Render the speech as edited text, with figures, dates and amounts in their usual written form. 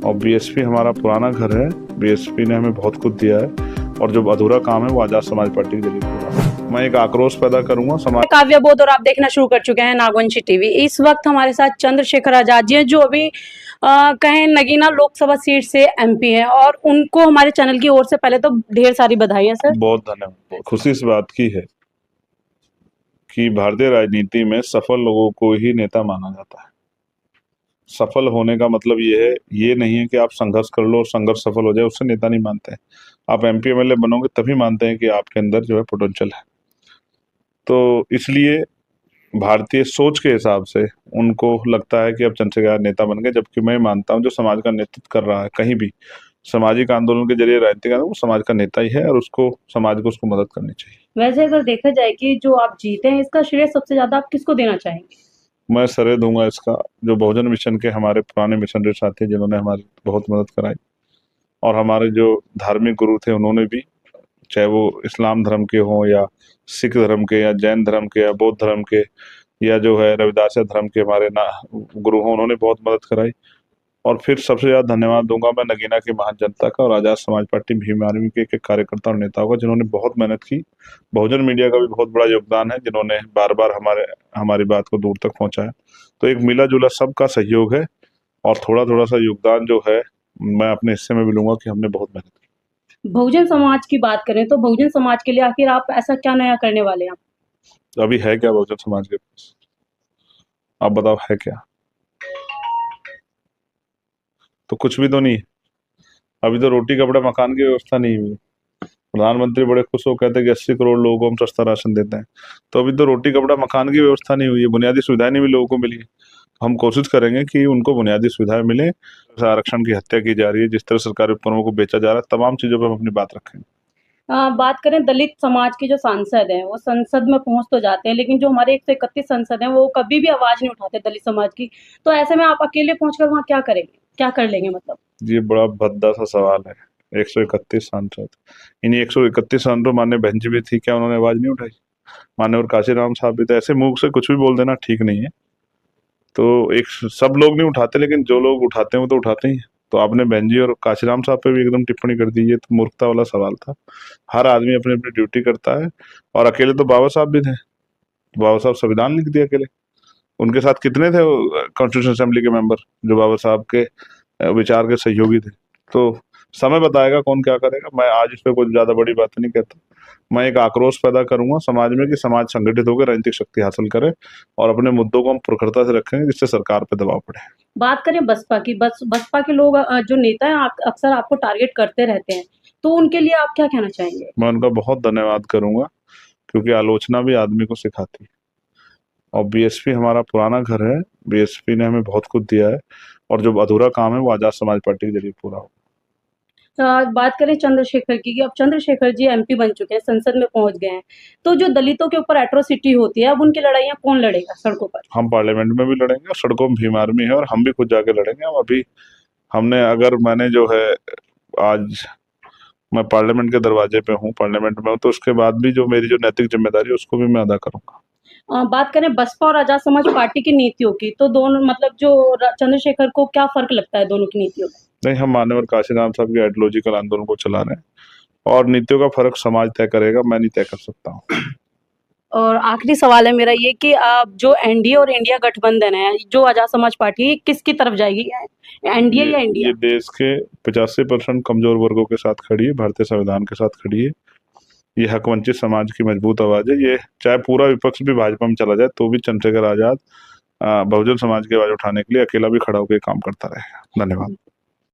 और बीएसपी हमारा पुराना घर है। बीएसपी ने हमें बहुत कुछ दिया है और जो अधूरा काम है वो आजाद समाज पार्टी के जरिए पूरा है। मैं एक आक्रोश पैदा करूंगा समाज। काव्य बोध और आप देखना शुरू कर चुके हैं नागवंशी टीवी। इस वक्त हमारे साथ चंद्रशेखर आजाद जी हैं जो अभी कहें नगीना लोकसभा सीट से एमपी हैं और उनको हमारे चैनल की ओर से पहले तो ढेर सारी बधाई है सर। बहुत धन्यवाद। खुशी इस बात की है कि भारतीय राजनीति में सफल लोगों को ही नेता माना जाता है। सफल होने का मतलब ये नहीं है कि आप संघर्ष कर लो और संघर्ष सफल हो जाए, उससे नेता नहीं मानते हैं। आप एमपी एमएलए बनोगे तभी मानते हैं कि आपके अंदर जो है पोटेंशियल है। तो इसलिए भारतीय सोच के हिसाब से उनको लगता है कि अब चंद्रशेखर नेता बन गए, जबकि मैं मानता हूं जो समाज का नेतृत्व कर रहा है कहीं भी सामाजिक आंदोलन के जरिए राजनीति का, वो समाज का नेता ही है और उसको समाज को उसको मदद करनी चाहिए। वैसे अगर देखा जाए कि जो आप जीते हैं इसका श्रेय सबसे ज्यादा आप किसको देना चाहेंगे? मैं श्रेय दूंगा इसका जो बहुजन मिशन के हमारे पुराने मिशनरी साथी हैं जिन्होंने हमारी बहुत मदद कराई, और हमारे जो धार्मिक गुरु थे उन्होंने भी, चाहे वो इस्लाम धर्म के हों या सिख धर्म के या जैन धर्म के या बौद्ध धर्म के या जो है रविदास धर्म के हमारे ना गुरु हों, उन्होंने बहुत मदद कराई। और फिर सबसे ज्यादा धन्यवाद दूंगा मैं नगीना की महान जनता का और आजाद समाज पार्टी भीम आर्मी के कार्यकर्ता और नेताओं का जिन्होंने बहुत मेहनत की। बहुजन मीडिया का भी बहुत बड़ा योगदान है जिन्होंने बार बार हमारी बात को दूर तक पहुंचाया। तो एक मिला जुला सबका सहयोग है और थोड़ा थोड़ा सा योगदान जो है मैं अपने हिस्से में भी लूंगा कि हमने बहुत मेहनत की। बहुजन समाज की बात करें तो बहुजन समाज के लिए आखिर आप ऐसा क्या नया करने वाले हैं? अभी है क्या बहुजन समाज के पास? आप बताओ है क्या? तो कुछ भी तो नहीं है। अभी तो रोटी कपड़ा मकान की व्यवस्था नहीं हुई। प्रधानमंत्री बड़े खुश हो कहते हैं कि 80 करोड़ लोगों को हम सस्ता राशन देते हैं, तो अभी तो रोटी कपड़ा मकान की व्यवस्था नहीं हुई है, बुनियादी सुविधाएं नहीं भी लोगों को मिली है। हम कोशिश करेंगे कि उनको बुनियादी सुविधाएं मिले। आरक्षण की हत्या की जा रही है, जिस तरह सरकारी उपकरणों को बेचा जा रहा है, तमाम चीजों पर हम अपनी बात रखेंगे। बात करें दलित समाज के जो सांसद हैं वो संसद में पहुंच तो जाते हैं लेकिन जो हमारे 131 सांसद हैं वो कभी भी आवाज नहीं उठाते दलित समाज की। तो ऐसे में आप अकेले पहुंचकर वहां क्या करेंगे, क्या कर लेंगे मतलब? ये बड़ा भद्दा सा सवाल है। 131 सांसद, इन्हीं 131 सांसदों माननीय बहन जी भी थी, क्या उन्होंने आवाज नहीं उठाई? मान्यवर काशीराम साहब भी थे। ऐसे मुंह से कुछ भी बोल देना ठीक नहीं है। तो एक सब लोग नहीं उठाते, लेकिन जो लोग उठाते हैं वो तो उठाते ही हैं। तो आपने बहन जी और काशीराम साहब पे भी एकदम टिप्पणी कर दी, ये तो मूर्खता वाला सवाल था। हर आदमी अपनी अपनी ड्यूटी करता है और अकेले तो बाबा साहब भी थे। बाबा साहब संविधान लिख दिया अकेले। उनके साथ कितने थे कॉन्स्टिट्यूशन असेंबली के मेंबर जो बाबा साहब के विचार के सहयोगी थे? तो समय बताएगा कौन क्या करेगा। मैं आज इस पे कुछ ज्यादा बड़ी बात नहीं कहता। मैं एक आक्रोश पैदा करूंगा समाज में कि समाज संगठित होकर राजनीतिक शक्ति हासिल करे और अपने मुद्दों को हम प्रखरता से रखेंगे जिससे सरकार पे दबाव पड़े। बात करें बसपा की, बसपा के लोग जो नेता हैं अक्सर आपको टारगेट करते रहते हैं, तो उनके लिए आप क्या कहना चाहेंगे? मैं उनका बहुत धन्यवाद करूंगा क्योंकि आलोचना भी आदमी को सिखाती है। और बीएसपी हमारा पुराना घर है। बीएसपी ने हमें बहुत कुछ दिया है और जो अधूरा काम है वो आजाद समाज पार्टी के जरिए पूरा होगा। बात करें चंद्रशेखर की, कि अब चंद्रशेखर जी एमपी बन चुके हैं, संसद में पहुंच गए हैं, तो जो दलितों के ऊपर एट्रोसिटी होती है अब उनकी लड़ाइयां कौन लड़ेगा सड़कों पर? हम पार्लियामेंट में भी लड़ेंगे और सड़कों में भीम आर्मी है और हम भी खुद जाके लड़ेंगे। हम अभी हमने अगर मैंने जो है आज मैं पार्लियामेंट के दरवाजे पे हूँ, पार्लियामेंट में हूँ, तो उसके बाद भी जो मेरी जो नैतिक जिम्मेदारी है उसको भी मैं अदा करूंगा। बात करें बसपा और आजाद समाज पार्टी की नीतियों की, तो दोनों मतलब जो चंद्रशेखर को क्या फर्क लगता है दोनों की नीतियों में? नहीं, हम मान्यवर काशीराम साहब के आइडियोलॉजिकल आंदोलन को चला रहे हैं और नीतियों का फर्क समाज तय करेगा, मैं नहीं तय कर सकता हूँ। और आखिरी सवाल है मेरा ये कि आप जो एनडीए और इंडिया गठबंधन है, जो आजाद समाज पार्टी है, किसकी तरफ जाएगी, एनडीए या इंडिया? ये देश के 85% कमजोर वर्गों के साथ खड़ी है, भारतीय संविधान के साथ खड़ी है। ये हक वंचित समाज की मजबूत आवाज है। ये चाहे पूरा विपक्ष भी भाजपा में चला जाए तो भी चंद्रशेखर आजाद बहुजन समाज की आवाज उठाने के लिए अकेला भी खड़ा होकर काम करता रहेगा। धन्यवाद।